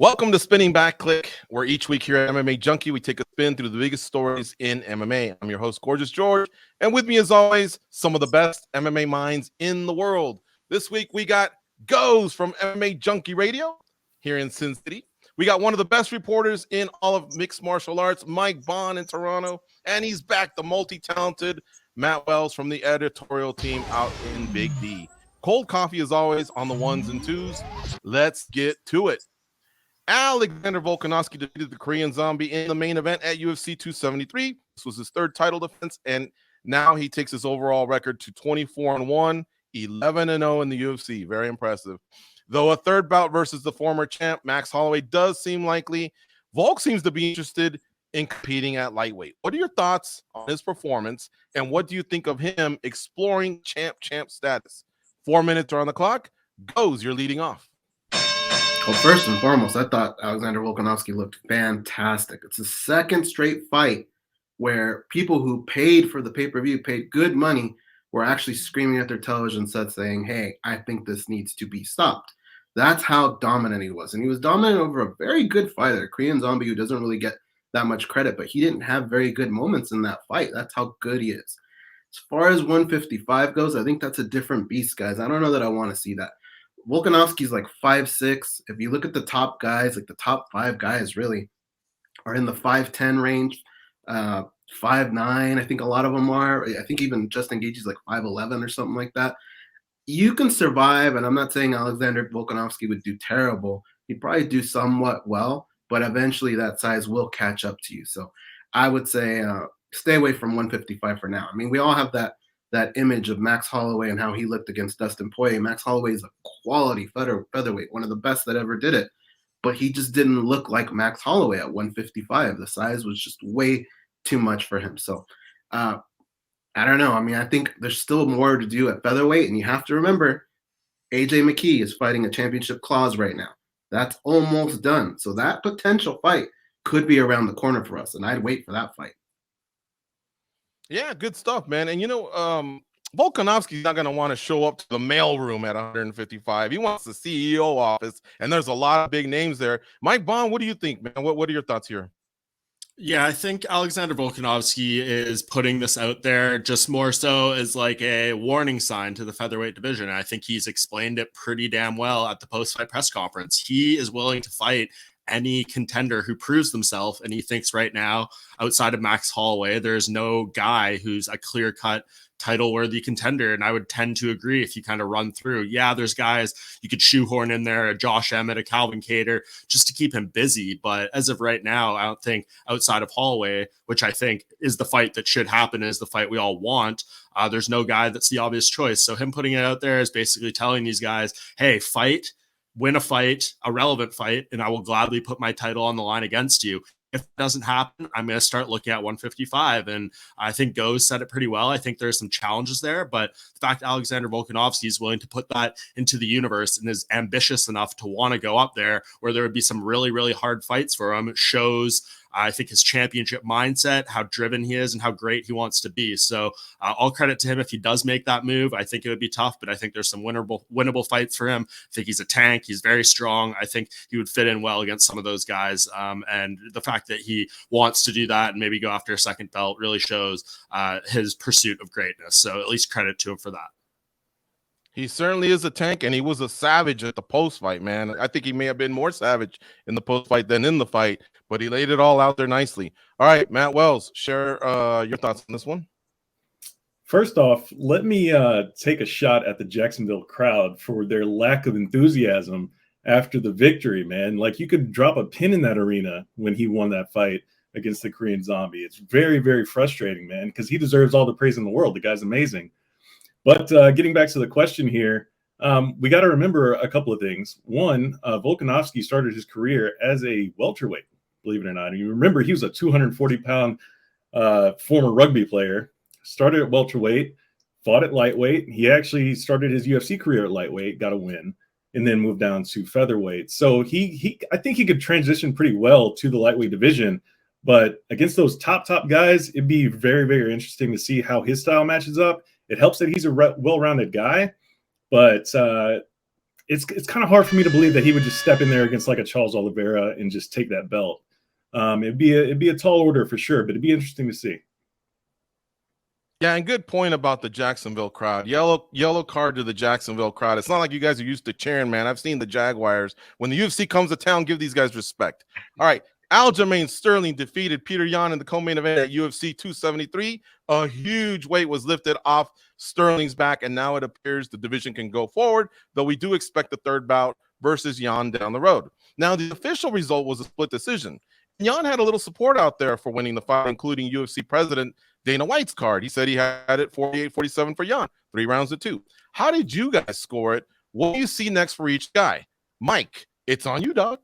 Welcome to Spinning Back Clique, where each week here at MMA Junkie, we take a spin through the biggest stories in MMA. I'm your host, Gorgeous George, and with me, as always, some of the best MMA minds in the world. This week, we got Goes from MMA Junkie Radio here in Sin City. We got one of the best reporters in all of mixed martial arts, Mike Bond in Toronto, and he's back, the multi-talented Matt Wells from the editorial team out in Big D. Cold coffee, as always, on the ones and twos. Let's get to it. Alexander Volkanovski defeated the Korean Zombie in the main event at UFC 273. This was his third title defense, and now he takes his overall record to 24-1, 11-0 in the UFC. Very impressive. Though a third bout versus the former champ, Max Holloway, does seem likely, Volk seems to be interested in competing at lightweight. What are your thoughts on his performance, and what do you think of him exploring champ status? 4 minutes are on the clock. Goes, you're leading off. Well, first and foremost, I thought Alexander Volkanovski looked fantastic. It's the second straight fight where people who paid for the pay-per-view, paid good money, were actually screaming at their television sets saying, hey, I think this needs to be stopped. That's how dominant he was. And he was dominant over a very good fighter, a Korean Zombie who doesn't really get that much credit, but he didn't have very good moments in that fight. That's how good he is. As far as 155 goes, I think that's a different beast, guys. I don't know that I want to see that. Volkanovski's like 5'6". If you look at the top guys, like the top 5 guys really are in the 5'10" range, 5'9". I think a lot of them are. I think even Justin Gaethje's like 5'11" or something like that. You can survive, and I'm not saying Alexander Volkanovski would do terrible. He'd probably do somewhat well, but eventually that size will catch up to you. So I would say stay away from 155 for now. I mean, we all have that image of Max Holloway and how he looked against Dustin Poirier. Max Holloway is a quality featherweight, one of the best that ever did it. But he just didn't look like Max Holloway at 155. The size was just way too much for him. So I don't know. I mean, I think there's still more to do at featherweight. And you have to remember, AJ McKee is fighting a championship clause right now. That's almost done. So that potential fight could be around the corner for us. And I'd wait for that fight. Yeah, good stuff, man. And Volkanovski's not going to want to show up to the mailroom at 155. He wants the CEO office, and there's a lot of big names there. Mike Bond, what do you think, man? What are your thoughts here? Yeah, I think Alexander Volkanovski is putting this out there just more so as like a warning sign to the featherweight division. I think he's explained it pretty damn well at the post-fight press conference. He is willing to fight any contender who proves themselves, and he thinks right now, outside of Max Holloway, there's no guy who's a clear-cut title-worthy contender, and I would tend to agree if you kind of run through. Yeah, there's guys you could shoehorn in there, a Josh Emmett, a Calvin Kattar, just to keep him busy, but as of right now, I don't think outside of Holloway, which I think is the fight that should happen, is the fight we all want, there's no guy that's the obvious choice. So him putting it out there is basically telling these guys, hey, fight, win a fight, a relevant fight, and I will gladly put my title on the line against you. If it doesn't happen, I'm going to start looking at 155. And I think Goes said it pretty well. I think there's some challenges there, but the fact Alexander Volkanovski is willing to put that into the universe and is ambitious enough to want to go up there where there would be some really, really hard fights for him, it shows, I think, his championship mindset, how driven he is, and how great he wants to be. So all credit to him if he does make that move. I think it would be tough, but I think there's some winnable fights for him. I think he's a tank. He's very strong. I think he would fit in well against some of those guys. And the fact that he wants to do that and maybe go after a second belt really shows his pursuit of greatness. So at least credit to him for that. He certainly is a tank, and he was a savage at the post-fight, man. I think he may have been more savage in the post-fight than in the fight, but he laid it all out there nicely. All right, Matt Wells, share your thoughts on this one. First off, let me take a shot at the Jacksonville crowd for their lack of enthusiasm after the victory, man. Like, you could drop a pin in that arena when he won that fight against the Korean Zombie. It's very, very frustrating, man, because he deserves all the praise in the world. The guy's amazing. But getting back to the question here, we got to remember a couple of things. One, Volkanovski started his career as a welterweight, believe it or not. And you remember he was a 240-pound former rugby player, started at welterweight, fought at lightweight. He actually started his UFC career at lightweight, got a win, and then moved down to featherweight. So I think he could transition pretty well to the lightweight division. But against those top guys, it'd be very, very interesting to see how his style matches up. It helps that he's a well-rounded guy, but it's kind of hard for me to believe that he would just step in there against like a Charles Oliveira and just take that belt. It'd be a tall order for sure, but it'd be interesting to see. Yeah, and good point about the Jacksonville crowd. Yellow card to the Jacksonville crowd. It's not like you guys are used to cheering, man. I've seen the Jaguars. When the UFC comes to town, give these guys respect. All right, Aljamain Sterling defeated Petr Yan in the co-main event at UFC 273. A huge weight was lifted off Sterling's back, and now it appears the division can go forward, though we do expect the third bout versus Yan down the road. Now, the official result was a split decision. Yan had a little support out there for winning the fight, including UFC president Dana White's card. He said he had it 48-47 for Yan, 3 rounds to 2. How did you guys score it? What do you see next for each guy? Mike, it's on you, dog.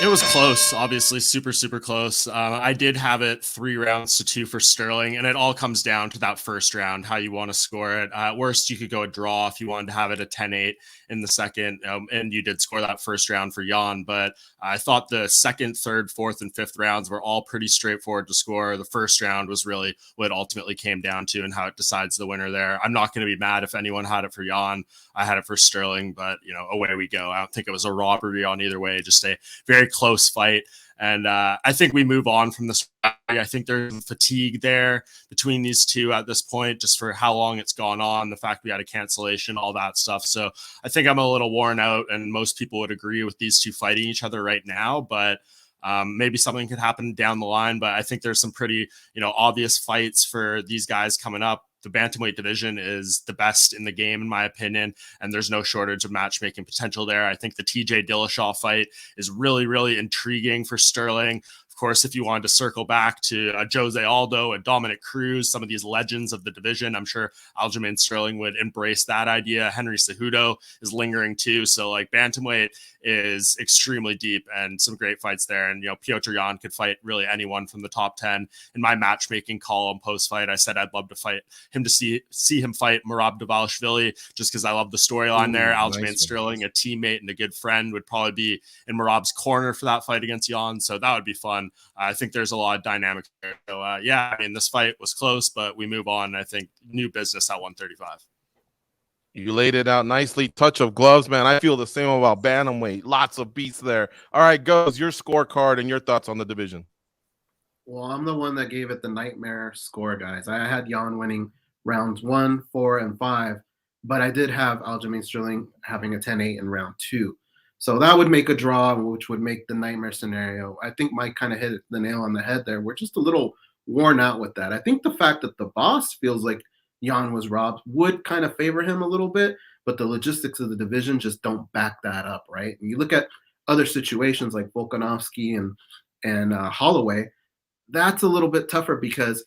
It was close, obviously, super, super close. I did have it 3 rounds to 2 for Sterling, and it all comes down to that first round, how you want to score it. At worst, you could go a draw if you wanted to have it a 10-8 in the second, and you did score that first round for Yan. But I thought the second, third, fourth, and fifth rounds were all pretty straightforward to score. The first round was really what it ultimately came down to and how it decides the winner there. I'm not going to be mad if anyone had it for Yan. I had it for Sterling, but, away we go. I don't think it was a robbery on either way, just a very close fight. And I think we move on from this. I think there's fatigue there between these two at this point, just for how long it's gone on, the fact we had a cancellation, all that stuff. So I think I'm a little worn out, and most people would agree with these two fighting each other right now. But maybe something could happen down the line. But I think there's some pretty, obvious fights for these guys coming up. The bantamweight division is the best in the game, in my opinion, and there's no shortage of matchmaking potential there. I think the TJ Dillashaw fight is really, really intriguing for Sterling. Of course, if you wanted to circle back to Jose Aldo and Dominic Cruz, some of these legends of the division, I'm sure Aljamain Sterling would embrace that idea. Henry Cejudo is lingering too. So bantamweight is extremely deep and some great fights there. And, Petr Yan could fight really anyone from the top 10. In my matchmaking column post-fight, I said I'd love to fight him to see him fight Merab Dvalishvili, just because I love the storyline there. Aljamain Sterling, a teammate and a good friend, would probably be in Merab's corner for that fight against Yan. So that would be fun. I think there's a lot of dynamics there. So, this fight was close, but we move on. I think new business at 135. You laid it out nicely. Touch of gloves, man. I feel the same about bantamweight. Lots of beats there. All right, Goes, your scorecard and your thoughts on the division. Well, I'm the one that gave it the nightmare score, guys. I had Yan winning rounds 1, 4, and 5, but I did have Aljamain Sterling having a 10-8 in round 2. So that would make a draw, which would make the nightmare scenario. I think Mike kind of hit the nail on the head there. We're just a little worn out with that. I think the fact that the boss feels like Yan was robbed would kind of favor him a little bit, but the logistics of the division just don't back that up, right? And you look at other situations like Volkanovski and Holloway, that's a little bit tougher because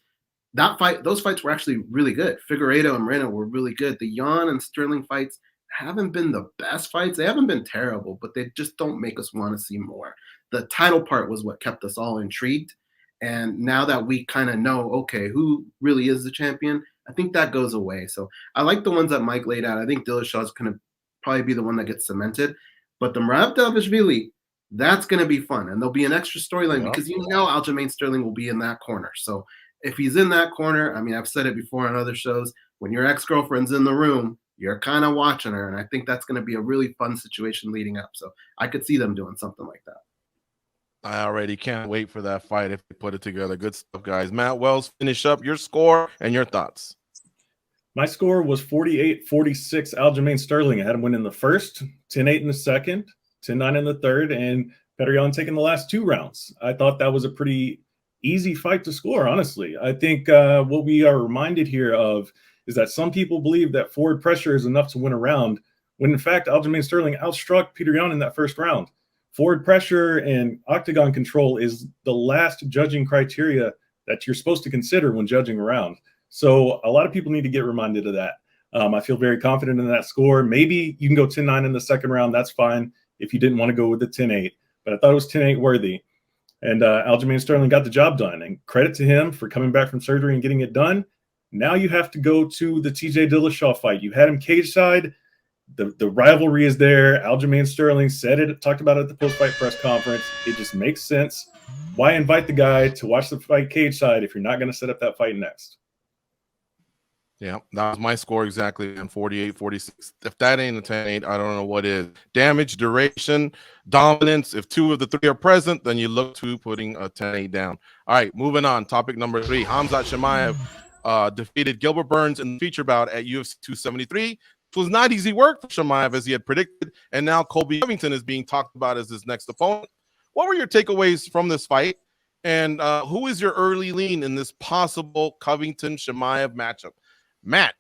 those fights were actually really good. Figueiredo and Moreno were really good. The Yan and Sterling fights haven't been the best fights. They haven't been terrible, but they just don't make us want to see more. The title part was what kept us all intrigued. And now that we kind of know, okay, who really is the champion, I think that goes away. So I like the ones that Mike laid out. I think Dillashaw is going to probably be the one that gets cemented. But the Merab Dvalishvili, that's going to be fun. And there'll be an extra storyline because Aljamain Sterling will be in that corner. So if he's in that corner, I've said it before on other shows, when your ex-girlfriend's in the room, you're kind of watching her. And I think that's going to be a really fun situation leading up. So I could see them doing something like that. I already can't wait for that fight if they put it together. Good stuff, guys. Matt Wells, finish up your score and your thoughts. My score was 48-46 Aljamain Sterling. I had him win in the first, 10-8 in the second, 10-9 in the third, and Petr Yan taking the last 2 rounds. I thought that was a pretty easy fight to score, honestly. I think what we are reminded here of is that some people believe that forward pressure is enough to win a round, when in fact Aljamain Sterling outstruck Petr Yan in that first round. Forward pressure and octagon control is the last judging criteria that you're supposed to consider when judging a round. So a lot of people need to get reminded of that. I feel very confident in that score. Maybe you can go 10-9 in the second round. That's fine if you didn't want to go with the 10-8. But I thought it was 10-8 worthy. And Aljamain Sterling got the job done. And credit to him for coming back from surgery and getting it done. Now you have to go to the TJ Dillashaw fight. You had him cage side. The rivalry is there. Aljamain Sterling said it, talked about it at the post-fight press conference. It just makes sense. Why invite the guy to watch the fight cage side if you're not going to set up that fight next? Yeah, that was my score exactly, and 48-46. If that ain't a 10-8, I don't know what is. Damage, duration, dominance. If 2 of the 3 are present, then you look to putting a 10-8 down. All right, moving on. Topic number 3. Khamzat Chimaev defeated Gilbert Burns in the feature bout at UFC 273. It was not easy work for Chimaev, as he had predicted, and now Colby Covington is being talked about as his next opponent. What were your takeaways from this fight? And who is your early lean in this possible Covington-Chimaev matchup? Matt,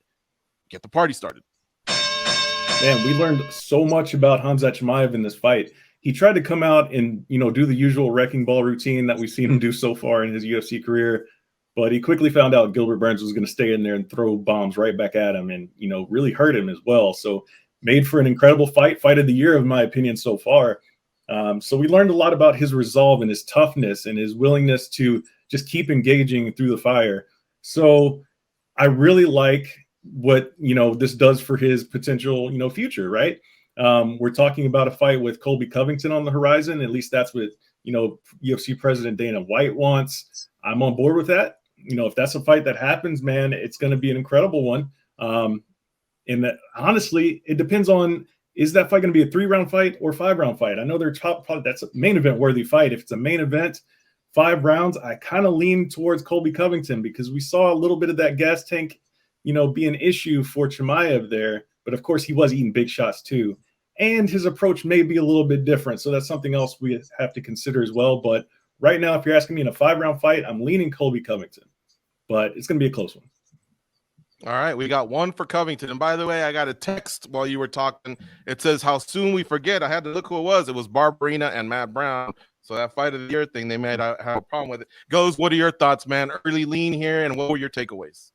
get the party started. Man, we learned so much about Khamzat Chimaev in this fight. He tried to come out and, do the usual wrecking ball routine that we've seen him do so far in his UFC career, but he quickly found out Gilbert Burns was going to stay in there and throw bombs right back at him and, really hurt him as well. So made for an incredible fight of the year, in my opinion, so far. So we learned a lot about his resolve and his toughness and his willingness to just keep engaging through the fire. So I really like what, this does for his potential, future, right? We're talking about a fight with Colby Covington on the horizon. At least that's what, UFC President Dana White wants. I'm on board with that. If that's a fight that happens, man, it's going to be an incredible one. And that, honestly, it depends on, is that fight going to be a 3-round probably or 5-round fight? I know they're that's a main event worthy fight. If it's a main event, 5 rounds, I kind of lean towards Colby Covington because we saw a little bit of that gas tank, be an issue for Chimaev there. But of course, he was eating big shots too. And his approach may be a little bit different. So that's something else we have to consider as well. But right now, if you're asking me in a 5-round fight, I'm leaning Colby Covington. But it's going to be a close one. All right, we got 1 for Covington. And by the way, I got a text while you were talking. It says, how soon we forget. I had to look who it was. It was Barbarina and Matt Brown. So that fight of the year thing, they might have a problem with it. Goes, what are your thoughts, man? Early lean here, and what were your takeaways?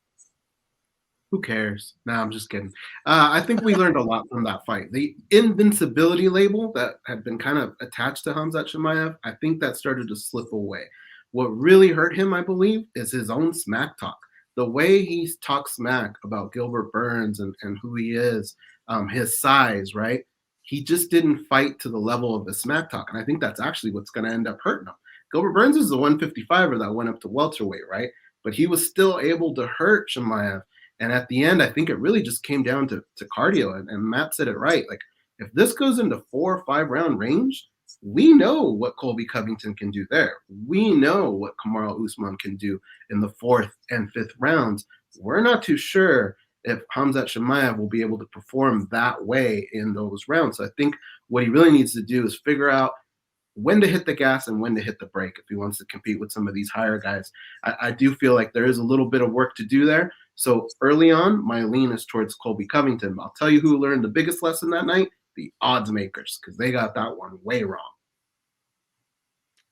Who cares? No, I'm just kidding. I think we learned a lot from that fight. The invincibility label that had been kind of attached to Khamzat Chimaev, I think that started to slip away. What really hurt him, I believe, is his own smack talk. The way he talks smack about Gilbert Burns and who he is, his size, right? He just didn't fight to the level of the smack talk. And I think that's actually what's going to end up hurting him. Gilbert Burns is the 155er that went up to welterweight, right? But he was still able to hurt Chimaev. And at the end, I think it really just came down to cardio. And Matt said it right. Like, if this goes into 4 or 5 round range, we know what Colby Covington can do there. We know what Kamaru Usman can do in the 4th and 5th rounds. We're not too sure if Khamzat Chimaev will be able to perform that way in those rounds. So I think what he really needs to do is figure out when to hit the gas and when to hit the brake if he wants to compete with some of these higher guys. I do feel like there is a little bit of work to do there. So early on, my lean is towards Colby Covington. I'll tell you who learned the biggest lesson that night, the odds makers, because they got that one way wrong.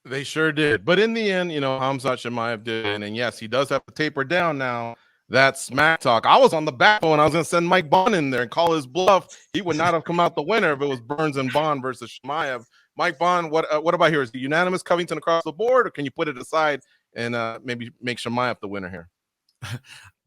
They sure did. But in the end, Khamzat Chimaev did. And yes, he does have to taper down now. That smack talk. I was on the backbone. I was going to send Mike Bond in there and call his bluff. He would not have come out the winner if it was Burns and Bond versus Chimaev. Mike Bond, what about here? Is it unanimous Covington across the board, or can you put it aside and maybe make Chimaev the winner here?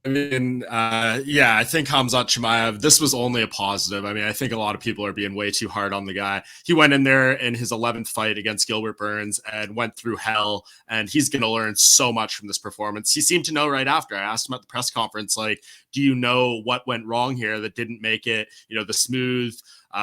I mean, I think Khamzat Chimaev, this was only a positive. I mean, I think a lot of people are being way too hard on the guy. He went in there in his 11th fight against Gilbert Burns and went through hell, and he's going to learn so much from this performance. He seemed to know right after. I asked him at the press conference, like, do you know what went wrong here that didn't make it, the smooth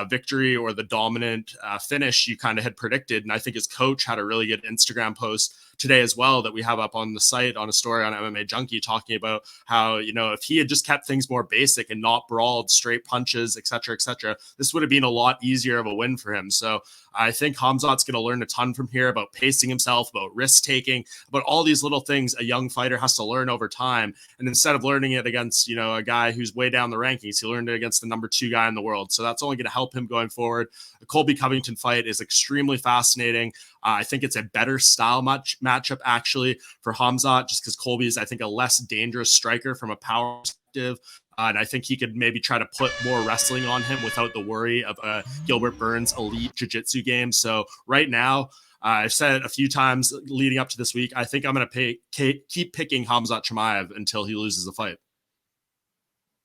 victory or the dominant finish you kind of had predicted? And I think his coach had a really good Instagram post today as well that we have up on the site on a story on MMA Junkie talking about how, if he had just kept things more basic and not brawled straight punches, et cetera, this would have been a lot easier of a win for him. So I think Khamzat's going to learn a ton from here about pacing himself, about risk taking, about all these little things a young fighter has to learn over time. And instead of learning it against, a guy who's way down the rankings, he learned it against the number 2 guy in the world. So that's only going to help him going forward. The Colby Covington fight is extremely fascinating. I think it's a better style matchup actually for Khamzat, just because Colby is, I think, a less dangerous striker from a power perspective. And I think he could maybe try to put more wrestling on him without the worry of a Gilbert Burns elite jiu-jitsu game. So right now, I've said it a few times leading up to this week, I think I'm going to keep picking Khamzat Chimaev until he loses the fight.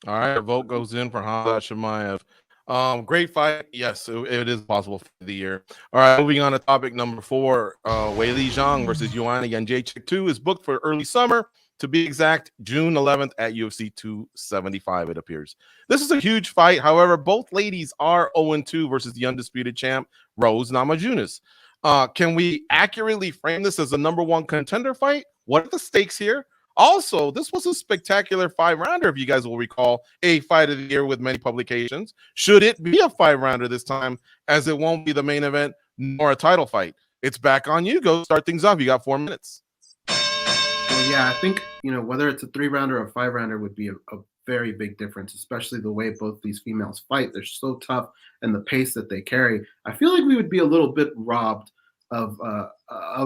All right, a vote goes in for Khamzat Chimaev. Great fight. Yes, it is possible for the year. All right, moving on to topic number 4. Weili Zhang versus Joanna Jedrzejczyk 2 is booked for early summer. To be exact, June 11th at UFC 275, it appears. This is a huge fight. However, both ladies are 0-2 versus the undisputed champ, Rose Namajunas. Can we accurately frame this as a number one contender fight? What are the stakes here? Also, this was a spectacular 5-rounder, if you guys will recall, a fight of the year with many publications. Should it be a 5-rounder this time, as it won't be the main event nor a title fight? It's back on you. Go start things off. You got 4 minutes. Well, yeah, I think, whether it's a 3-rounder or a 5-rounder would be a very big difference, especially the way both these females fight. They're so tough, and the pace that they carry. I feel like we would be a little bit robbed of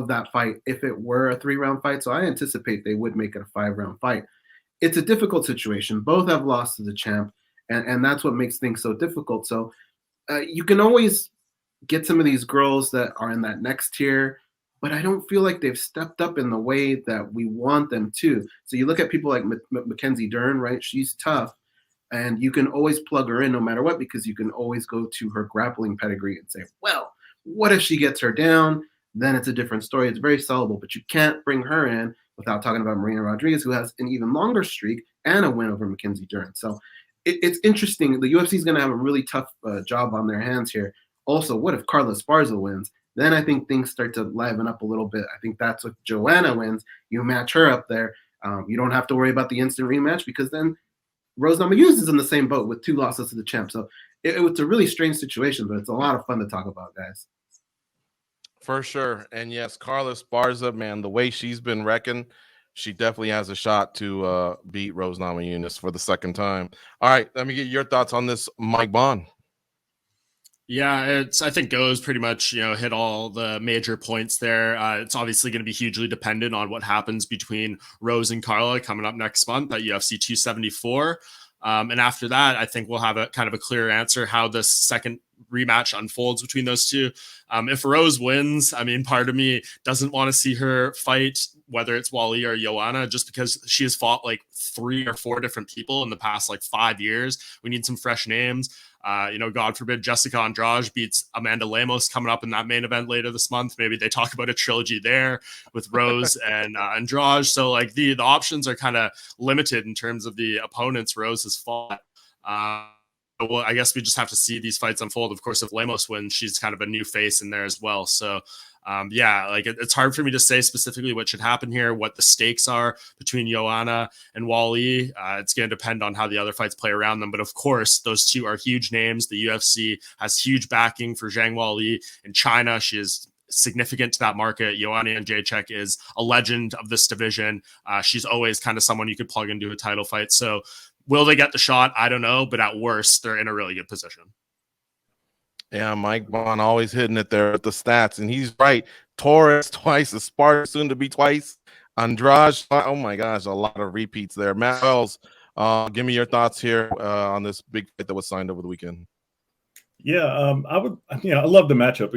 that fight if it were a 3-round fight. So I anticipate they would make it a 5-round fight. It's a difficult situation. Both have lost to the champ, and that's what makes things so difficult. So you can always get some of these girls that are in that next tier, but I don't feel like they've stepped up in the way that we want them to. So you look at people like Mackenzie Dern, right? She's tough, and you can always plug her in no matter what, because you can always go to her grappling pedigree and say, well, what if she gets her down? Then it's a different story. It's very sellable, but you can't bring her in without talking about Marina Rodriguez, who has an even longer streak and a win over Mackenzie Dern. So it's interesting. The UFC is going to have a really tough job on their hands here. Also, what if Carla Esparza wins? Then I think things start to liven up a little bit. I think that's if Joanna wins. You match her up there. You don't have to worry about the instant rematch, because then Rose Namajunas is in the same boat with 2 losses to the champ. So it's a really strange situation, but it's a lot of fun to talk about, guys. For sure. And yes, Carla Esparza, man, the way she's been wrecking, she definitely has a shot to beat Rose Namajunas for the second time. All right, let me get your thoughts on this, Mike Bond. Yeah, I think goes pretty much, hit all the major points there. It's obviously going to be hugely dependent on what happens between Rose and Carla coming up next month at UFC 274. And after that, I think we'll have a kind of a clear answer how this second rematch unfolds between those two. If Rose wins, I mean, part of me doesn't want to see her fight, whether it's Weili or Joanna, just because she has fought like 3 or 4 different people in the past 5 years. We need some fresh names. God forbid Jessica Andrade beats Amanda Lemos coming up in that main event later this month. Maybe they talk about a trilogy there with Rose and Andrade. So the options are kind of limited in terms of the opponents Rose has fought. Well, I guess we just have to see these fights unfold. Of course, if Lemos wins, she's kind of a new face in there as well. So it's hard for me to say specifically what should happen here, what the stakes are between Joanna and Weili. It's going to depend on how the other fights play around them. But of course, those two are huge names. The UFC has huge backing for Zhang Weili in China. She is significant to that market. Joanna Jedrzejczyk is a legend of this division. She's always kind of someone you could plug into a title fight. So will they get the shot? I don't know. But at worst, they're in a really good position. Yeah, Mike Bond always hitting it there with the stats, and he's right. Torres twice, Esparza soon to be twice, Andrade. Oh my gosh, a lot of repeats there. Matt Wells, give me your thoughts here on this big fight that was signed over the weekend. Yeah, I would. I love the matchup.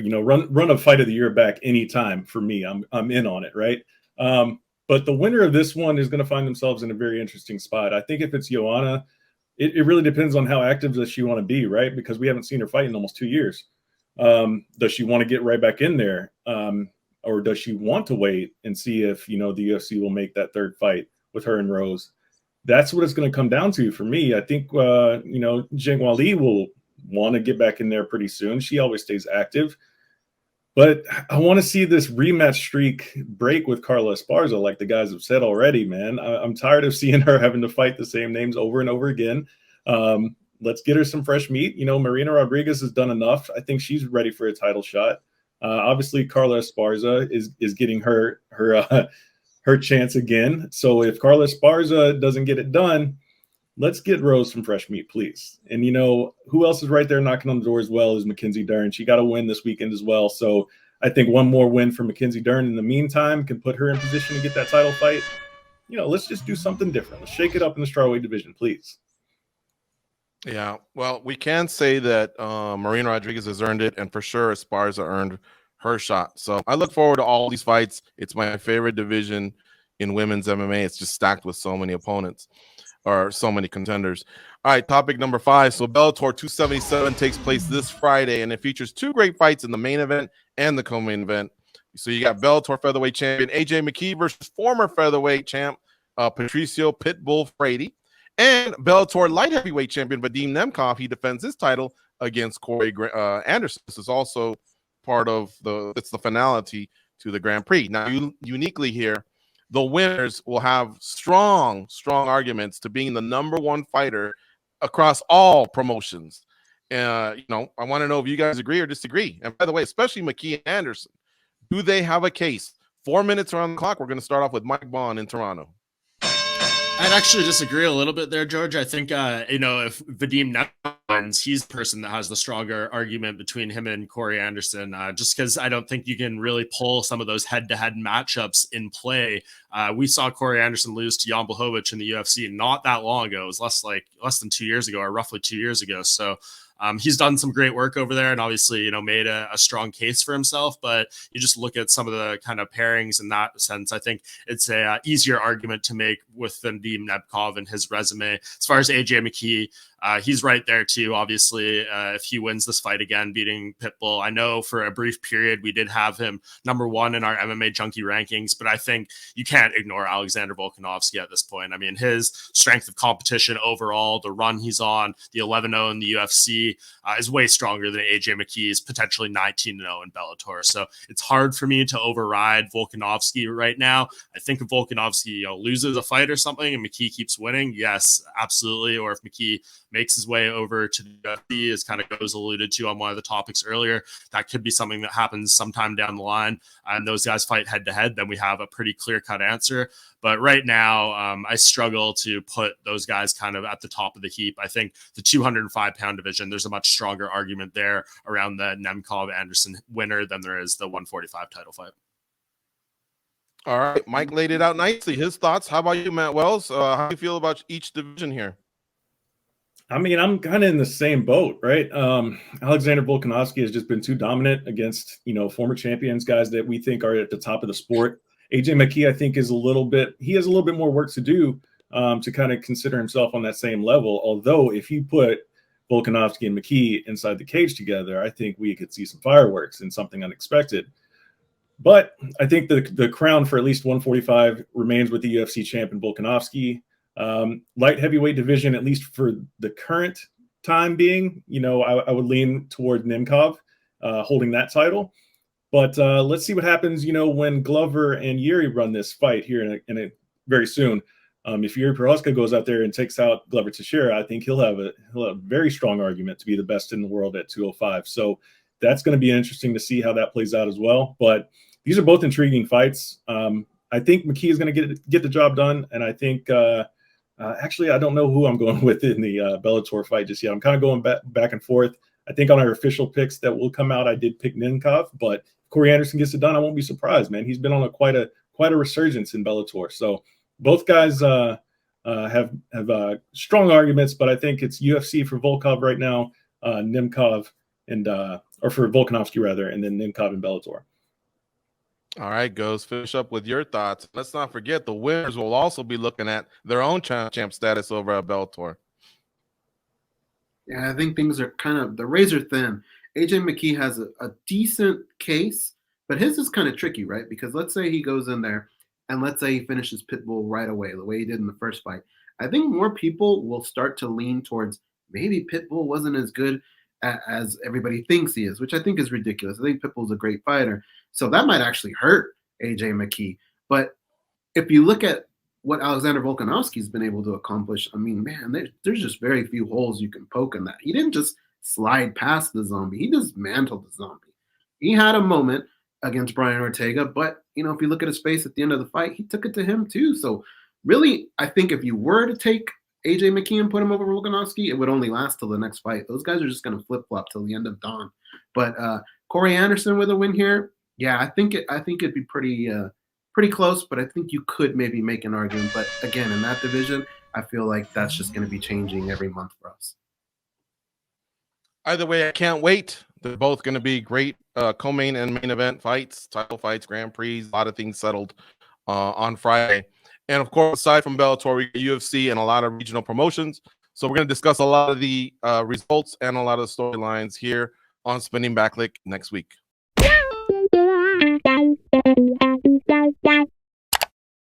Run a fight of the year back anytime for me. I'm in on it, right? But the winner of this one is going to find themselves in a very interesting spot. I think if it's Joanna, it really depends on how active does she want to be, right? Because we haven't seen her fight in almost 2 years. Does she want to get right back in there? Or does she want to wait and see if, the UFC will make that third fight with her and Rose? That's what it's going to come down to for me. I think, Zhang Weili will want to get back in there pretty soon. She always stays active. But I want to see this rematch streak break with Carla Esparza, like the guys have said already, man. I'm tired of seeing her having to fight the same names over and over again. Let's get her some fresh meat. Marina Rodriguez has done enough. I think she's ready for a title shot. Obviously, Carla Esparza is getting her chance again. So if Carla Esparza doesn't get it done, let's get Rose some fresh meat, please. And who else is right there knocking on the door as well is Mackenzie Dern. She got a win this weekend as well. So I think one more win for Mackenzie Dern in the meantime can put her in position to get that title fight. Let's just do something different. Let's shake it up in the strawweight division, please. Yeah, well, we can say that Marina Rodriguez has earned it, and for sure Esparza earned her shot. So I look forward to all these fights. It's my favorite division in women's MMA. It's just stacked with so many opponents, or so many contenders. All right, topic number 5. So Bellator 277 takes place this Friday, and it features 2 great fights in the main event and the co-main event. So you got Bellator featherweight champion AJ McKee versus former featherweight champ Patricio Pitbull Frady, and Bellator light heavyweight champion Vadim Nemkov. He defends his title against Corey Anderson. This is also part of it's the finality to the Grand Prix. Now, uniquely here, the winners will have strong arguments to being the #1 fighter across all promotions. I want to know if you guys agree or disagree. And by the way, especially McKee and Anderson, do they have a case? 4 minutes around the clock. We're going to start off with Mike Bond in Toronto. I'd actually disagree a little bit there, George. I think, if Vadim wins, he's the person that has the stronger argument between him and Corey Anderson, just because I don't think you can really pull some of those head-to-head matchups in play. We saw Corey Anderson lose to Jan Blachowicz in the UFC not that long ago. It was less than 2 years ago, or roughly 2 years ago. So he's done some great work over there and obviously, made a strong case for himself. But you just look at some of the kind of pairings in that sense. I think it's a easier argument to make with Vadim Nemkov and his resume. As far as AJ McKee, he's right there too. Obviously, if he wins this fight again, beating Pitbull, I know for a brief period we did have him #1 in our MMA Junkie rankings, but I think you can't ignore Alexander Volkanovski at this point. I mean, his strength of competition overall, the run he's on, the 11-0 in the UFC is way stronger than AJ McKee's potentially 19-0 in Bellator. So it's hard for me to override Volkanovski right now. I think if Volkanovski loses a fight or something and McKee keeps winning, yes, absolutely. Or if McKee makes his way over to the UFC, as kind of Goes alluded to on one of the topics earlier, that could be something that happens sometime down the line, and those guys fight head to head, then we have a pretty clear-cut answer. But right now, I struggle to put those guys kind of at the top of the heap. I think the 205-pound division, there's a much stronger argument there around the Nemkov-Anderson winner than there is the 145 title fight. All right, Mike laid it out nicely. His thoughts. How about you, Matt Wells? How do you feel about each division here? I mean, I'm kind of in the same boat, right? Alexander Volkanovski has just been too dominant against, former champions, guys that we think are at the top of the sport. AJ McKee, I think, he has a little bit more work to do to kind of consider himself on that same level. Although if you put Volkanovski and McKee inside the cage together, I think we could see some fireworks and something unexpected. But I think the crown for at least 145 remains with the UFC champion Volkanovski. Light heavyweight division, at least for the current time being, I would lean toward Nemkov holding that title. But let's see what happens, when Glover and Yuri run this fight here in a very soon. If Yuri Prochazka goes out there and takes out Glover Teixeira, I think he'll have a very strong argument to be the best in the world at 205. So that's going to be interesting to see how that plays out as well. But these are both intriguing fights. I think McKee is going to get the job done, and I think actually I don't know who I'm going with in the Bellator fight just yet. I'm kind of going back and forth. I think on our official picks that will come out, I did pick Nemkov, but if Corey Anderson gets it done, I won't be surprised, man. He's been on quite a resurgence in Bellator. So both guys have strong arguments, but I think it's UFC for Volkov right now, Nemkov or for Volkanovski rather, and then Nemkov and Bellator. All right, Goes, finish up with your thoughts. Let's not forget the winners will also be looking at their own champ status over at Bellator. Yeah, I think things are kind of the razor thin. AJ McKee has a decent case, but his is kind of tricky, right? Because let's say he goes in there and let's say he finishes Pitbull right away, the way he did in the first fight. I think more people will start to lean towards maybe Pitbull wasn't as good as everybody thinks he is, which I think is ridiculous. I think Pitbull's a great fighter. So that might actually hurt AJ McKee. But if you look at what Alexander Volkanovski's been able to accomplish, I mean, man, there's just very few holes you can poke in that. He didn't just slide past the zombie. He dismantled the zombie. He had a moment against Brian Ortega, but, if you look at his face at the end of the fight, he took it to him too. So really, I think if you were to take AJ McKee and put him over Volkanovski, it would only last till the next fight. Those guys are just going to flip-flop till the end of dawn. But Corey Anderson with a win here, yeah, I think it'd be pretty close, but I think you could maybe make an argument. But again, in that division, I feel like that's just going to be changing every month for us. Either way, I can't wait. They're both going to be great co-main and main event fights, title fights, Grand Prix, a lot of things settled on Friday. And of course, aside from Bellator, we get UFC and a lot of regional promotions. So we're going to discuss a lot of the results and a lot of the storylines here on Spinning Back Clique next week.